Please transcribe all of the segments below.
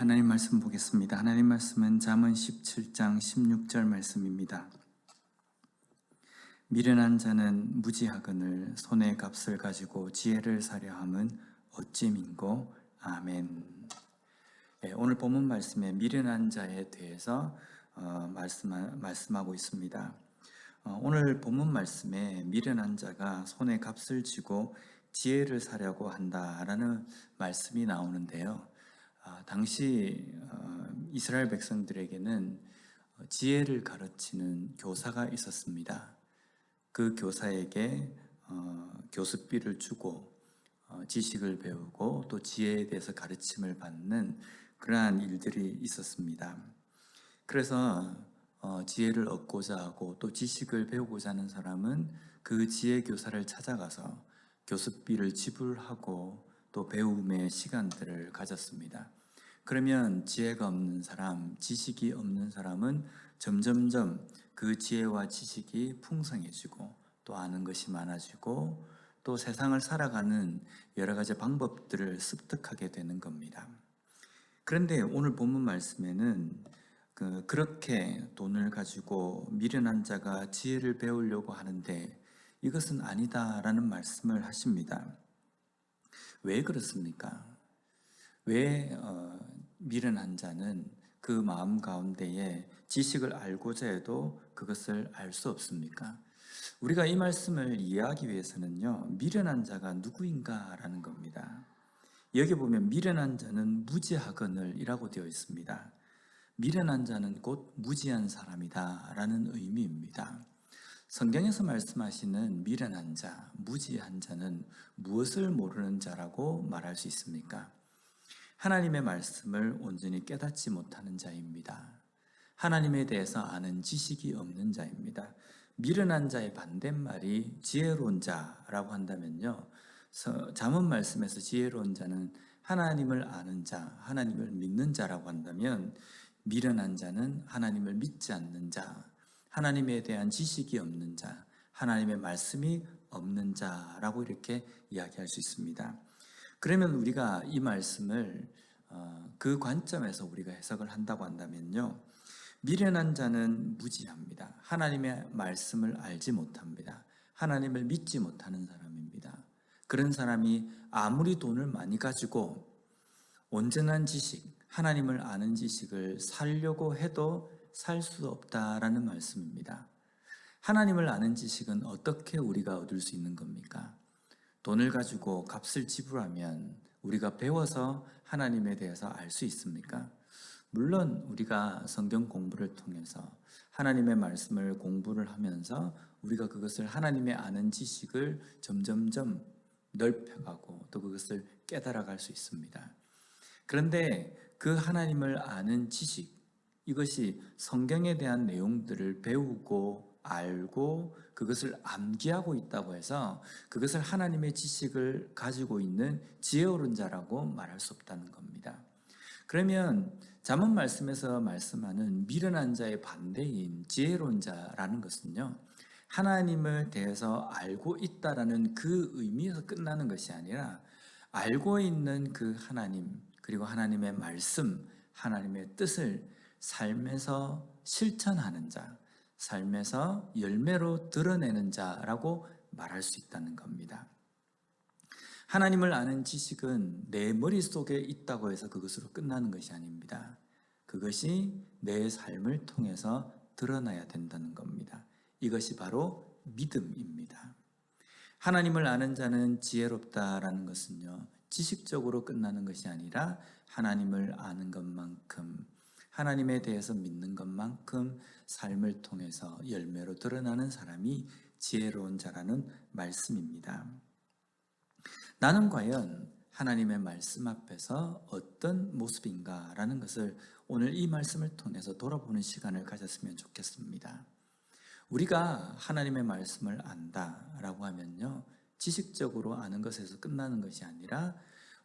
하나님 말씀 보겠습니다. 하나님 말씀은 잠언 17장 16절 말씀입니다. 미련한 자는 무지하거늘 손의 값을 가지고 지혜를 사려 함은 어찌 민고. 아멘. 오늘 본문 말씀에 미련한 자에 대해서 말씀하고 있습니다. 오늘 본문 말씀에 미련한 자가 손에 값을 쥐고 지혜를 사려고 한다라는 말씀이 나오는데요. 당시 이스라엘 백성들에게는 지혜를 가르치는 교사가 있었습니다. 그 교사에게 교습비를 주고 지식을 배우고 또 지혜에 대해서 가르침을 받는 그러한 일들이 있었습니다. 그래서 지혜를 얻고자 하고 또 지식을 배우고자 하는 사람은 그 지혜 교사를 찾아가서 교습비를 지불하고 또 배움의 시간들을 가졌습니다. 그러면 지혜가 없는 사람, 지식이 없는 사람은 점점점 그 지혜와 지식이 풍성해지고 또 아는 것이 많아지고 또 세상을 살아가는 여러 가지 방법들을 습득하게 되는 겁니다. 그런데 오늘 본문 말씀에는 그렇게 돈을 가지고 미련한 자가 지혜를 배우려고 하는데 이것은 아니다라는 말씀을 하십니다. 왜 그렇습니까? 왜 미련한 자는 그 마음 가운데에 지식을 알고자 해도 그것을 알 수 없습니까? 우리가 이 말씀을 이해하기 위해서는요, 미련한 자가 누구인가라는 겁니다. 여기 보면 미련한 자는 무지하거늘이라고 되어 있습니다. 미련한 자는 곧 무지한 사람이다 라는 의미입니다. 성경에서 말씀하시는 미련한 자, 무지한 자는 무엇을 모르는 자라고 말할 수 있습니까? 하나님의 말씀을 온전히 깨닫지 못하는 자입니다. 하나님에 대해서 아는 지식이 없는 자입니다. 미련한 자의 반대말이 지혜로운 자라고 한다면요, 잠언 말씀에서 지혜로운 자는 하나님을 아는 자, 하나님을 믿는 자라고 한다면 미련한 자는 하나님을 믿지 않는 자, 하나님에 대한 지식이 없는 자, 하나님의 말씀이 없는 자라고 이렇게 이야기할 수 있습니다. 그러면 우리가 이 말씀을 그 관점에서 우리가 해석을 한다고 한다면요, 미련한 자는 무지합니다. 하나님의 말씀을 알지 못합니다. 하나님을 믿지 못하는 사람입니다. 그런 사람이 아무리 돈을 많이 가지고 온전한 지식, 하나님을 아는 지식을 살려고 해도 살 수 없다라는 말씀입니다. 하나님을 아는 지식은 어떻게 우리가 얻을 수 있는 겁니까? 돈을 가지고 값을 지불하면 우리가 배워서 하나님에 대해서 알 수 있습니까? 물론 우리가 성경 공부를 통해서 하나님의 말씀을 공부를 하면서 우리가 그것을 하나님의 아는 지식을 점점점 넓혀가고 또 그것을 깨달아갈 수 있습니다. 그런데 그 하나님을 아는 지식, 이것이 성경에 대한 내용들을 배우고 알고 그것을 암기하고 있다고 해서 그것을 하나님의 지식을 가지고 있는 지혜로운 자라고 말할 수 없다는 겁니다. 그러면 잠언 말씀에서 말씀하는 미련한 자의 반대인 지혜로운 자라는 것은요, 하나님을 대해서 알고 있다라는 그 의미에서 끝나는 것이 아니라 알고 있는 그 하나님, 그리고 하나님의 말씀, 하나님의 뜻을 삶에서 실천하는 자, 삶에서 열매로 드러내는 자라고 말할 수 있다는 겁니다. 하나님을 아는 지식은 내 머릿속에 있다고 해서 그것으로 끝나는 것이 아닙니다. 그것이 내 삶을 통해서 드러나야 된다는 겁니다. 이것이 바로 믿음입니다. 하나님을 아는 자는 지혜롭다라는 것은요, 지식적으로 끝나는 것이 아니라 하나님을 아는 것만큼, 하나님에 대해서 믿는 것만큼 삶을 통해서 열매로 드러나는 사람이 지혜로운 자라는 말씀입니다. 나는 과연 하나님의 말씀 앞에서 어떤 모습인가라는 것을 오늘 이 말씀을 통해서 돌아보는 시간을 가졌으면 좋겠습니다. 우리가 하나님의 말씀을 안다라고 하면요, 지식적으로 아는 것에서 끝나는 것이 아니라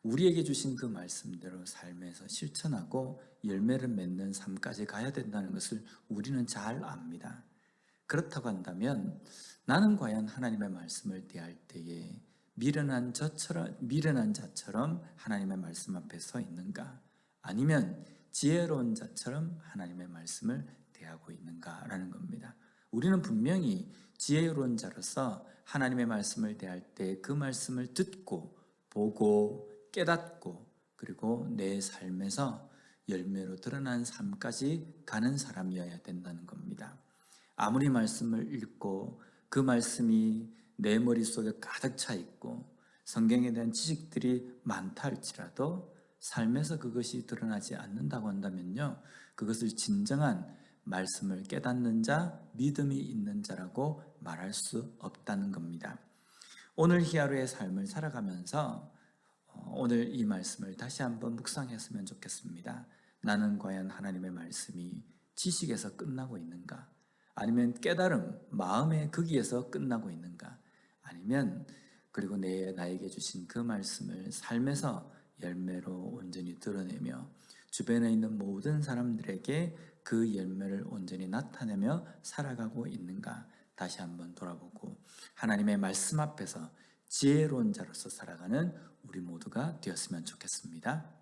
우리에게 주신 그 말씀대로 삶에서 실천하고 열매를 맺는 삶까지 가야 된다는 것을 우리는 잘 압니다. 그렇다고 한다면 나는 과연 하나님의 말씀을 대할 때에 미련한 자처럼 하나님의 말씀 앞에 서 있는가? 아니면 지혜로운 자처럼 하나님의 말씀을 대하고 있는가라는 겁니다. 우리는 분명히 지혜로운 자로서 하나님의 말씀을 대할 때 그 말씀을 듣고 보고 깨닫고 그리고 내 삶에서 열매로 드러난 삶까지 가는 사람이어야 된다는 겁니다. 아무리 말씀을 읽고 그 말씀이 내 머릿속에 가득 차 있고 성경에 대한 지식들이 많다 할지라도 삶에서 그것이 드러나지 않는다고 한다면요, 그것을 진정한 말씀을 깨닫는 자, 믿음이 있는 자라고 말할 수 없다는 겁니다. 오늘 히아루의 삶을 살아가면서 오늘 이 말씀을 다시 한번 묵상했으면 좋겠습니다. 나는 과연 하나님의 말씀이 지식에서 끝나고 있는가? 아니면 깨달음, 마음의 거기에서 끝나고 있는가? 아니면 그리고 나에게 주신 그 말씀을 삶에서 열매로 온전히 드러내며 주변에 있는 모든 사람들에게 그 열매를 온전히 나타내며 살아가고 있는가? 다시 한번 돌아보고 하나님의 말씀 앞에서 지혜로운 자로서 살아가는 우리 모두가 되었으면 좋겠습니다.